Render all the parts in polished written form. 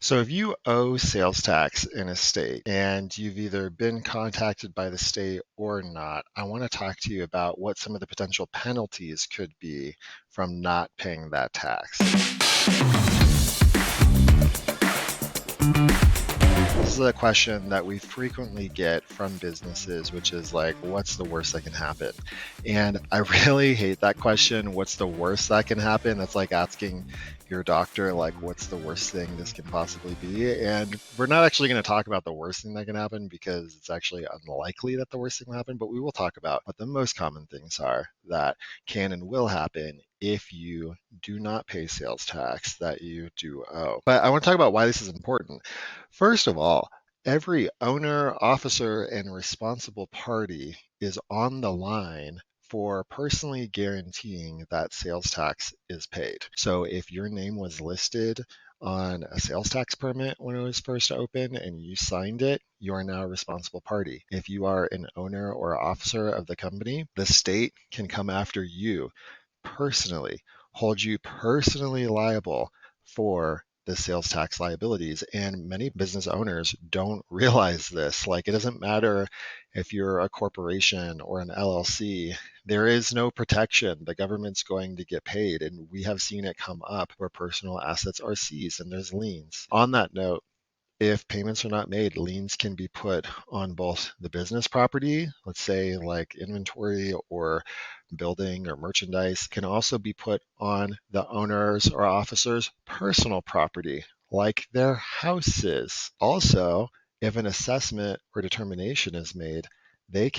So if you owe sales tax in a state and you've either been contacted by the state or not, I want to talk to you about what some of the potential penalties could be from not paying that tax. This is a question that we frequently get from businesses, which is like, what's the worst that can happen? And I really hate that question. What's the worst that can happen? That's like asking your doctor, like, what's the worst thing this can possibly be? And we're not actually going to talk about the worst thing that can happen because it's actually unlikely that the worst thing will happen, but we will talk about what the most common things are that can and will happen if you do not pay sales tax that you do owe. But I want to talk about why this is important. First of all, every owner, officer, and responsible party is on the line for personally guaranteeing that sales tax is paid. So if your name was listed on a sales tax permit when it was first open and you signed it, you are now a responsible party. If you are an owner or officer of the company, the state can come after you personally, hold you personally liable for the sales tax liabilities. And many business owners don't realize this. Like, it doesn't matter if you're a corporation or an LLC, there is no protection. The government's going to get paid. And we have seen it come up where personal assets are seized and there's liens. On that note, if payments are not made, liens can be put on both the business property, let's say like inventory or building or merchandise, can also be put on the owner's or officer's personal property, like their houses. Also, if an assessment or determination is made, the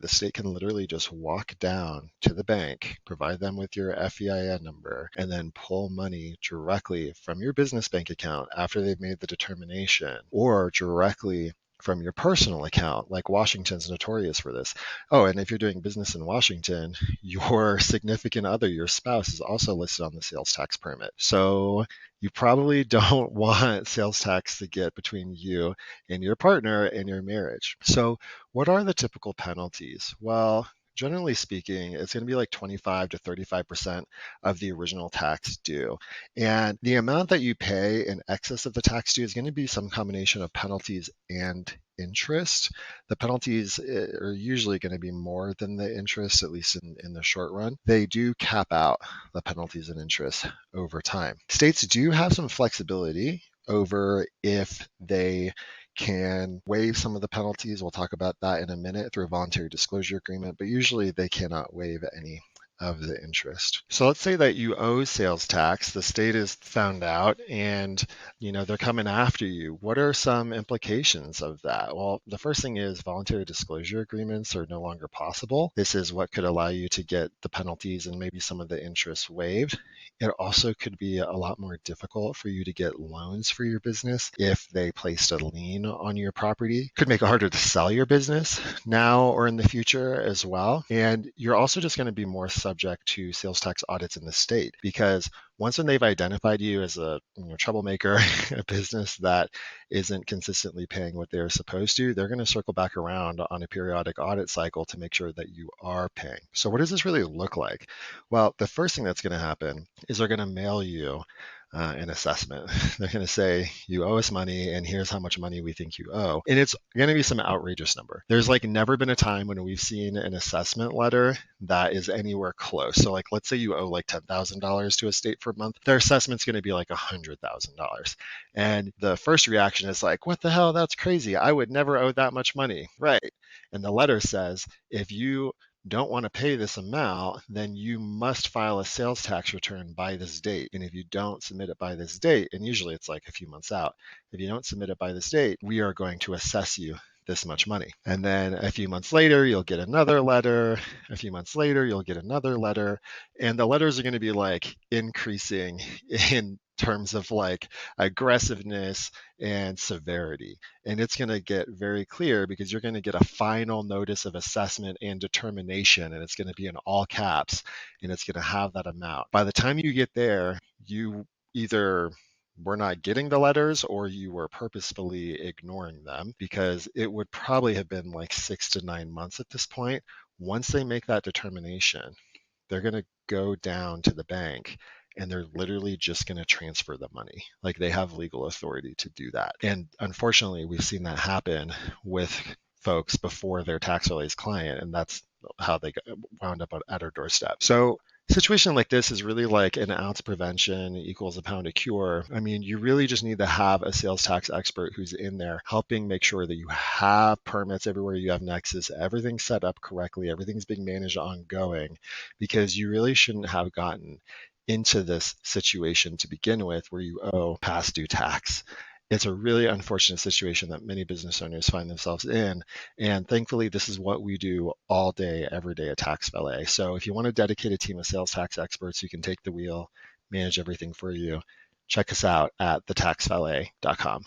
state can literally just walk down to the bank, provide them with your FEIN number, and then pull money directly from your business bank account after they've made the determination, or directly from your personal account. Like, Washington's notorious for this. Oh, and if you're doing business in Washington, your significant other, your spouse, is also listed on the sales tax permit. So you probably don't want sales tax to get between you and your partner in your marriage. So what are the typical penalties? Well, generally speaking, it's going to be like 25 to 35% of the original tax due. And the amount that you pay in excess of the tax due is going to be some combination of penalties and interest. The penalties are usually going to be more than the interest, at least in the short run. They do cap out the penalties and interest over time. States do have some flexibility over if they can waive some of the penalties. We'll talk about that in a minute through a voluntary disclosure agreement, but usually they cannot waive any of the interest. So let's say that you owe sales tax, the state is found out, and they're coming after you. What are some implications of that? Well, the first thing is voluntary disclosure agreements are no longer possible. This is what could allow you to get the penalties and maybe some of the interest waived. It also could be a lot more difficult for you to get loans for your business if they placed a lien on your property. Could make it harder to sell your business now or in the future as well. And you're also just going to be more subject to sales tax audits in the state, because once when they've identified you as a troublemaker, a business that isn't consistently paying what they're supposed to, they're going to circle back around on a periodic audit cycle to make sure that you are paying. So what does this really look like? Well, the first thing that's going to happen is they're going to mail you an assessment. They're going to say, you owe us money and here's how much money we think you owe. And it's going to be some outrageous number. There's like never been a time when we've seen an assessment letter that is anywhere close. So like, let's say you owe like $10,000 to a state for a month. Their assessment's going to be like $100,000. And the first reaction is like, what the hell? That's crazy. I would never owe that much money. Right. And the letter says, if you don't want to pay this amount, then you must file a sales tax return by this date. And if you don't submit it by this date, and usually it's like a few months out, if you don't submit it by this date, we are going to assess you this much money. And then a few months later, you'll get another letter. A few months later, you'll get another letter. And the letters are going to be like increasing in terms of like aggressiveness and severity. And it's going to get very clear because you're going to get a final notice of assessment and determination, and it's going to be in all caps, and it's going to have that amount. By the time you get there, you either were not getting the letters or you were purposefully ignoring them, because it would probably have been like 6 to 9 months at this point. Once they make that determination, they're going to go down to the bank and they're literally just going to transfer the money. Like they have legal authority to do that. And unfortunately, we've seen that happen with folks before their TaxValet's client, and that's how they wound up at our doorstep. So a situation like this is really like an ounce of prevention equals a pound of cure. I mean, you really just need to have a sales tax expert who's in there helping make sure that you have permits everywhere you have Nexus, everything's set up correctly, everything's being managed ongoing, because you really shouldn't have gotten into this situation to begin with where you owe past due tax. It's a really unfortunate situation that many business owners find themselves in. And thankfully, this is what we do all day, every day at TaxValet. So if you want a dedicated team of sales tax experts who can take the wheel, manage everything for you, check us out at thetaxvalet.com.